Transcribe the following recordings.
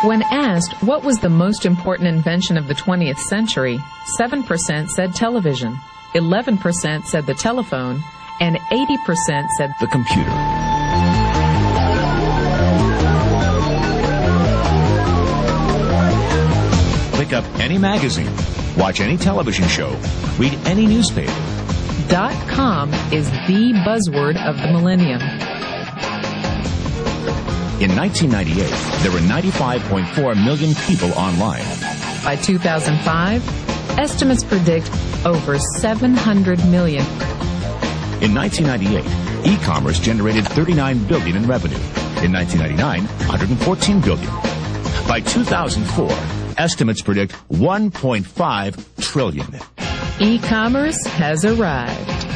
When asked what was the most important invention of the 20th century, 7% said television, 11% said the telephone, and 80% said the computer. Pick up any magazine, watch any television show, read any newspaper. .com is the buzzword of the millennium. In 1998, there were 95.4 million people online. By 2005, estimates predict over 700 million. In 1998, e-commerce generated $39 billion in revenue. In 1999, $114 billion. By 2004, estimates predict $1.5 trillion. E-commerce has arrived.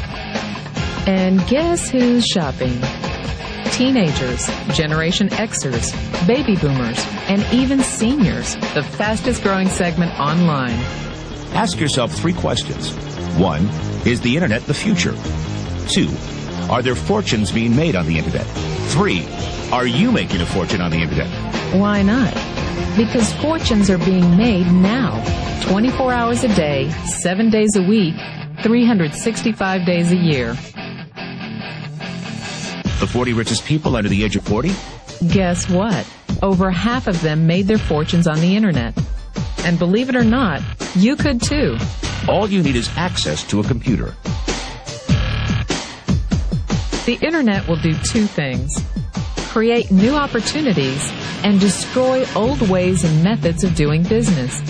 And guess who's shopping? Teenagers, Generation Xers, baby boomers, and even seniors, the fastest growing segment online. Ask yourself 3 questions. 1, is the internet the future? 2, are there fortunes being made on the internet? 3, are you making a fortune on the internet? Why not? Because fortunes are being made now, 24 hours a day, 7 days a week, 365 days a year. The 40 richest people under the age of 40? Guess what? Over half of them made their fortunes on the internet. And believe it or not, you could too. All you need is access to a computer. The internet will do 2 things: create new opportunities and destroy old ways and methods of doing business.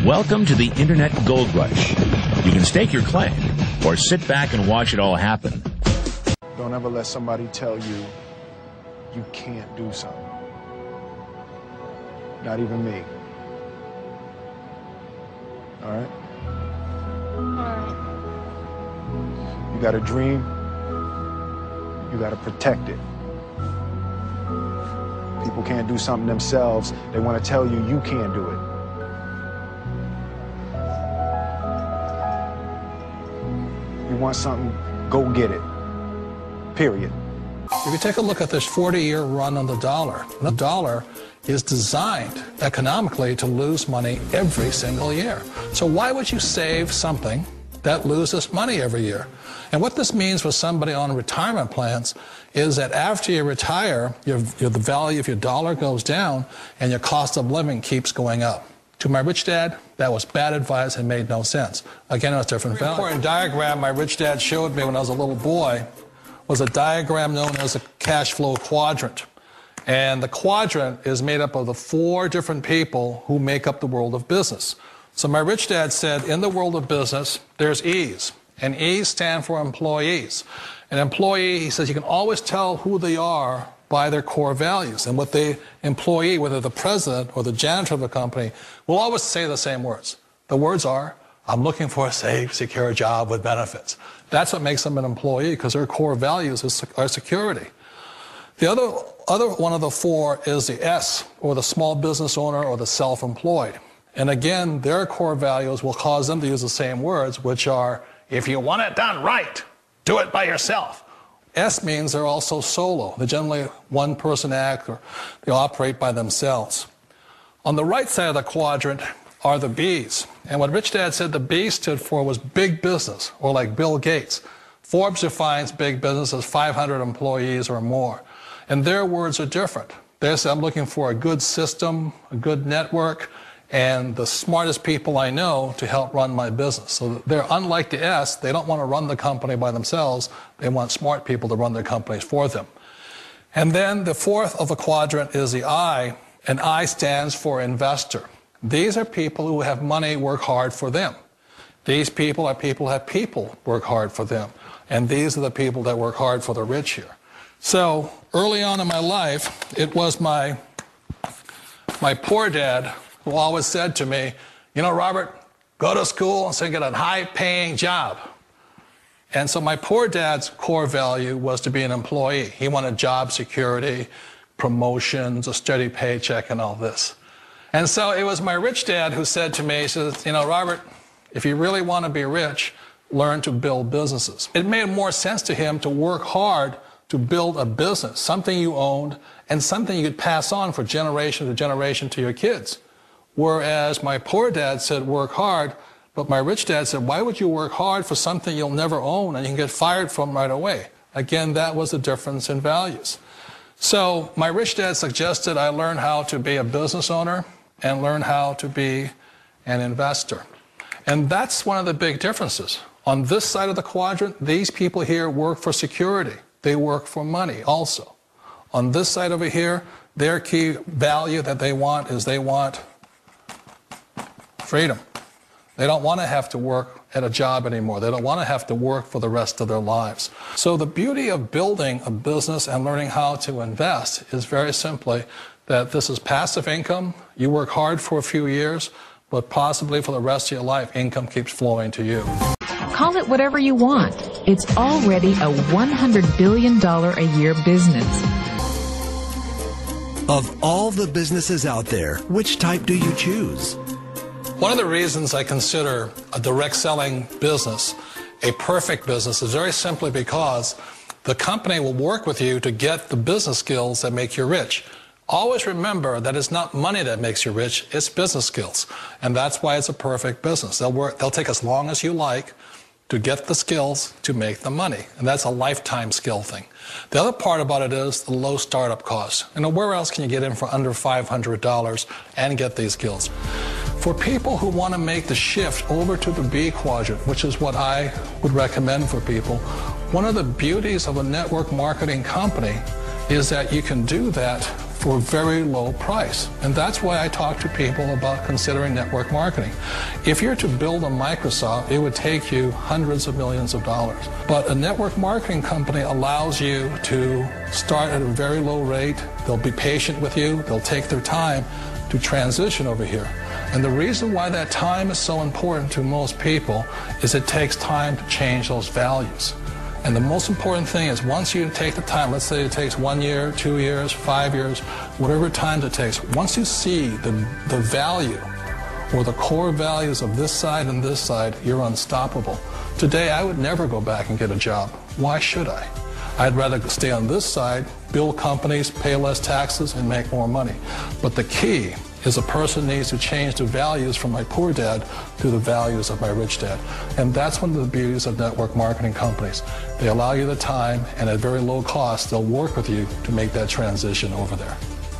Welcome to the Internet Gold Rush. You can stake your claim or sit back and watch it all happen. Don't ever let somebody tell you you can't do something. Not even me. All right? You got a dream, you got to protect it. People can't do something themselves. They want to tell you you can't do it. You want something, go get it. Period. If you take a look at this 40-year run on the dollar is designed economically to lose money every single year. So why would you save something that loses money every year? And what this means for somebody on retirement plans is that after you retire, the value of your dollar goes down and your cost of living keeps going up. To my rich dad, that was bad advice and made no sense. Again, it was different value. An important diagram my rich dad showed me when I was a little boy was a diagram known as a cash flow quadrant. And the quadrant is made up of the 4 different people who make up the world of business. So my rich dad said, in the world of business, there's E's. And E's stand for employees. An employee, he says, you can always tell who they are by their core values. And what the employee, whether the president or the janitor of the company, will always say the same words. The words are, I'm looking for a safe, secure job with benefits. That's what makes them an employee, because their core values are security. The other one of the 4 is the S, or the small business owner or the self-employed. And again, their core values will cause them to use the same words, which are, if you want it done right, do it by yourself. S means they're also solo. They're generally one-person act, or they operate by themselves. On the right side of the quadrant are the B's. And what Rich Dad said the B stood for was big business, or like Bill Gates. Forbes defines big business as 500 employees or more. And their words are different. They say, I'm looking for a good system, a good network, and the smartest people I know to help run my business. So they're unlike the S. They don't want to run the company by themselves. They want smart people to run their companies for them. And then the 4th of the quadrant is the I, and I stands for investor. These are people who have money work hard for them. These people are people who have people work hard for them. And these are the people that work hard for the rich here. So early on in my life, it was my poor dad who always said to me, you know, Robert, go to school and so get a high-paying job. And so my poor dad's core value was to be an employee. He wanted job security, promotions, a steady paycheck, and all this. And so it was my rich dad who said to me, he says, you know, Robert, if you really want to be rich, learn to build businesses. It made more sense to him to work hard to build a business, something you owned, and something you could pass on for generation to generation to your kids. Whereas my poor dad said, work hard, but my rich dad said, why would you work hard for something you'll never own and you can get fired from right away? Again, that was the difference in values. So my rich dad suggested I learn how to be a business owner and learn how to be an investor. And that's one of the big differences. On this side of the quadrant, these people here work for security. They work for money also. On this side over here, their key value that they want is they want freedom. They don't want to have to work at a job anymore. They don't want to have to work for the rest of their lives. So the beauty of building a business and learning how to invest is very simply that this is passive income. You work hard for a few years, but possibly for the rest of your life, income keeps flowing to you. Call it whatever you want. It's already a $100 billion a year business. Of all the businesses out there, which type do you choose? One of the reasons I consider a direct selling business a perfect business is very simply because the company will work with you to get the business skills that make you rich. Always remember that it's not money that makes you rich, it's business skills. And that's why it's a perfect business. They'll take as long as you like to get the skills to make the money. And that's a lifetime skill thing. The other part about it is the low startup cost. Where else can you get in for under $500 and get these skills? For people who want to make the shift over to the B quadrant, which is what I would recommend for people, one of the beauties of a network marketing company is that you can do that for a very low price. And that's why I talk to people about considering network marketing. If you're to build a Microsoft, it would take you hundreds of millions of dollars. But a network marketing company allows you to start at a very low rate. They'll be patient with you. They'll take their time to transition over here. And the reason why that time is so important to most people is it takes time to change those values. And the most important thing is once you take the time, let's say it takes 1 year, 2 years, 5 years, whatever time it takes, once you see the value or the core values of this side and this side, you're unstoppable. Today, I would never go back and get a job. Why should I? I'd rather stay on this side, build companies, pay less taxes, and make more money. But the key is a person needs to change the values from my poor dad to the values of my rich dad. And that's one of the beauties of network marketing companies. They allow you the time, and at very low cost, they'll work with you to make that transition over there.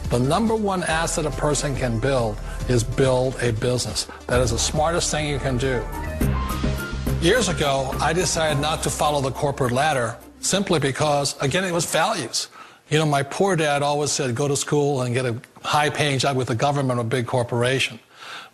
The number one asset a person can build is build a business. That is the smartest thing you can do. Years ago, I decided not to follow the corporate ladder simply because, again, it was values. You know, my poor dad always said, go to school and get a high-paying job with the government or a big corporation.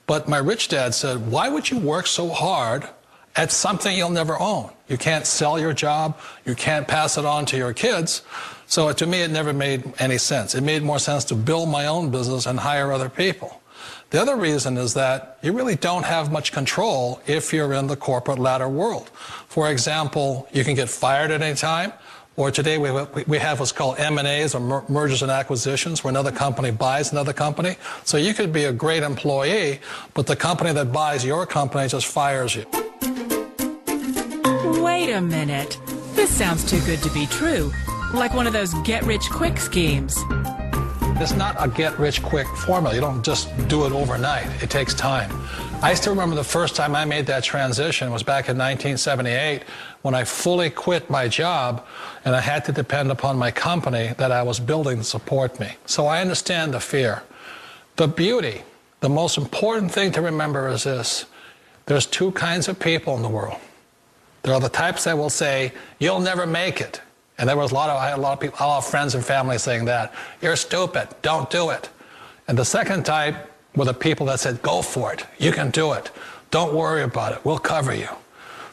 But my rich dad said, why would you work so hard at something you'll never own? You can't sell your job. You can't pass it on to your kids. So to me, it never made any sense. It made more sense to build my own business and hire other people. The other reason is that you really don't have much control if you're in the corporate ladder world. For example, you can get fired at any time. Or today we have what's called M&As, or mergers and acquisitions, where another company buys another company. So you could be a great employee, but the company that buys your company just fires you. Wait a minute. This sounds too good to be true. Like one of those get-rich-quick schemes. It's not a get-rich-quick formula. You don't just do it overnight. It takes time. I still remember the first time I made that transition was back in 1978 when I fully quit my job and I had to depend upon my company that I was building to support me. So I understand the fear. The beauty, the most important thing to remember is this. There's two kinds of people in the world. There are the types that will say, you'll never make it. And I had a lot of people, a lot of friends and family saying that. You're stupid, don't do it. And the second type were the people that said, go for it, you can do it. Don't worry about it, we'll cover you.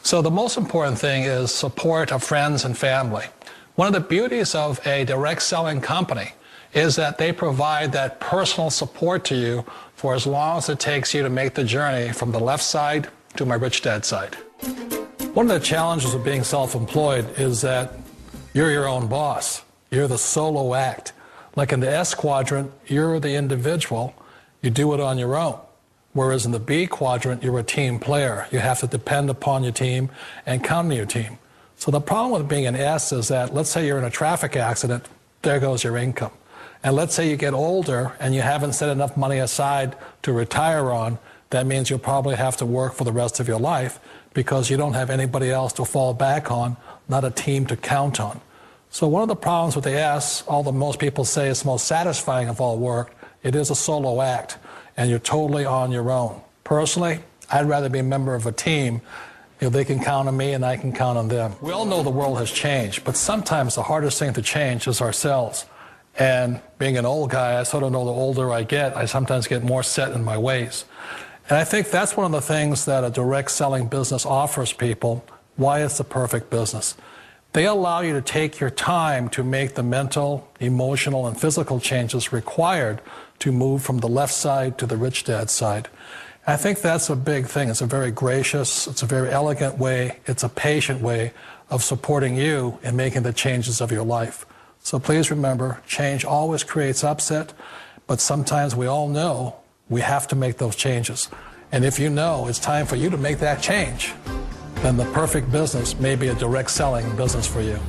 So the most important thing is support of friends and family. One of the beauties of a direct selling company is that they provide that personal support to you for as long as it takes you to make the journey from the left side to my rich dad side. One of the challenges of being self-employed is that you're your own boss. You're the solo act. Like in the S quadrant, you're the individual. You do it on your own. Whereas in the B quadrant, you're a team player. You have to depend upon your team and count on your team. So the problem with being an S is that, let's say you're in a traffic accident, there goes your income. And let's say you get older and you haven't set enough money aside to retire on, that means you'll probably have to work for the rest of your life because you don't have anybody else to fall back on, not a team to count on. So one of the problems with the S, although most people say it's the most satisfying of all work, it is a solo act, and you're totally on your own. Personally, I'd rather be a member of a team. They can count on me and I can count on them. We all know the world has changed, but sometimes the hardest thing to change is ourselves. And being an old guy, I sort of know the older I get, I sometimes get more set in my ways. And I think that's one of the things that a direct selling business offers people, why it's the perfect business. They allow you to take your time to make the mental, emotional, and physical changes required to move from the left side to the rich dad side. I think that's a big thing. It's a very gracious, it's a very elegant way, it's a patient way of supporting you in making the changes of your life. So please remember, change always creates upset, but sometimes we all know we have to make those changes. And if you know it's time for you to make that change, then the perfect business may be a direct selling business for you.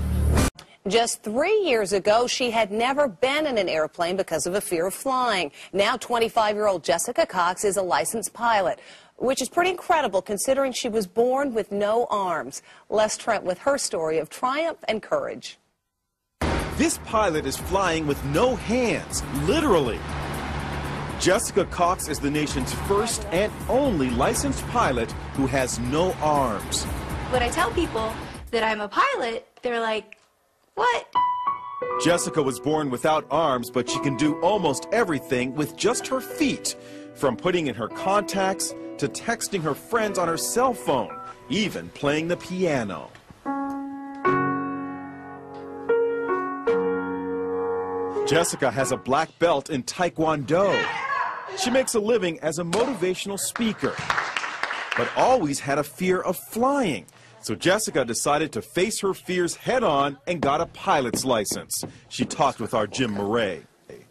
Just 3 years ago, she had never been in an airplane because of a fear of flying. Now 25-year-old Jessica Cox is a licensed pilot, which is pretty incredible considering she was born with no arms. Les Trent with her story of triumph and courage. This pilot is flying with no hands, literally. Jessica Cox is the nation's first and only licensed pilot who has no arms. When I tell people that I'm a pilot, they're like, what? Jessica was born without arms, but she can do almost everything with just her feet, from putting in her contacts to texting her friends on her cell phone, even playing the piano. Jessica has a black belt in Taekwondo. She makes a living as a motivational speaker, but always had a fear of flying. So Jessica decided to face her fears head-on and got a pilot's license. She talked with our Jim Murray.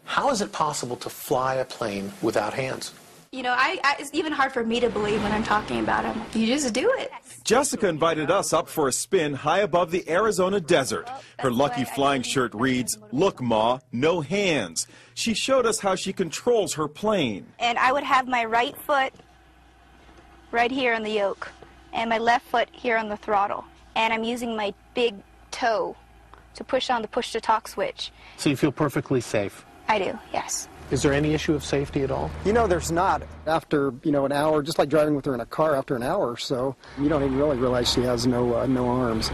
How is it possible to fly a plane without hands? You know, it's even hard for me to believe when I'm talking about them. You just do it. Jessica invited us up for a spin high above the Arizona desert. Her lucky flying shirt reads, "Look, Ma, no hands." She showed us how she controls her plane. And I would have my right foot right here on the yoke and my left foot here on the throttle. And I'm using my big toe to push on the push-to-talk switch. So you feel perfectly safe? I do, yes. Is there any issue of safety at all? You know, there's not. After, an hour, just like driving with her in a car, after an hour or so, you don't even really realize she has no arms.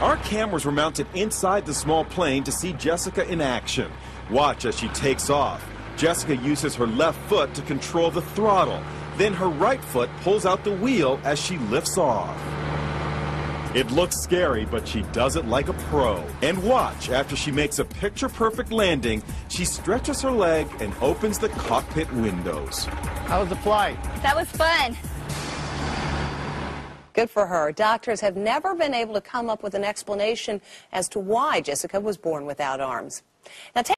Our cameras were mounted inside the small plane to see Jessica in action. Watch as she takes off. Jessica uses her left foot to control the throttle. Then her right foot pulls out the wheel as she lifts off. It looks scary, but she does it like a pro. And watch, after she makes a picture-perfect landing, she stretches her leg and opens the cockpit windows. How was the flight? That was fun. Good for her. Doctors have never been able to come up with an explanation as to why Jessica was born without arms. Now,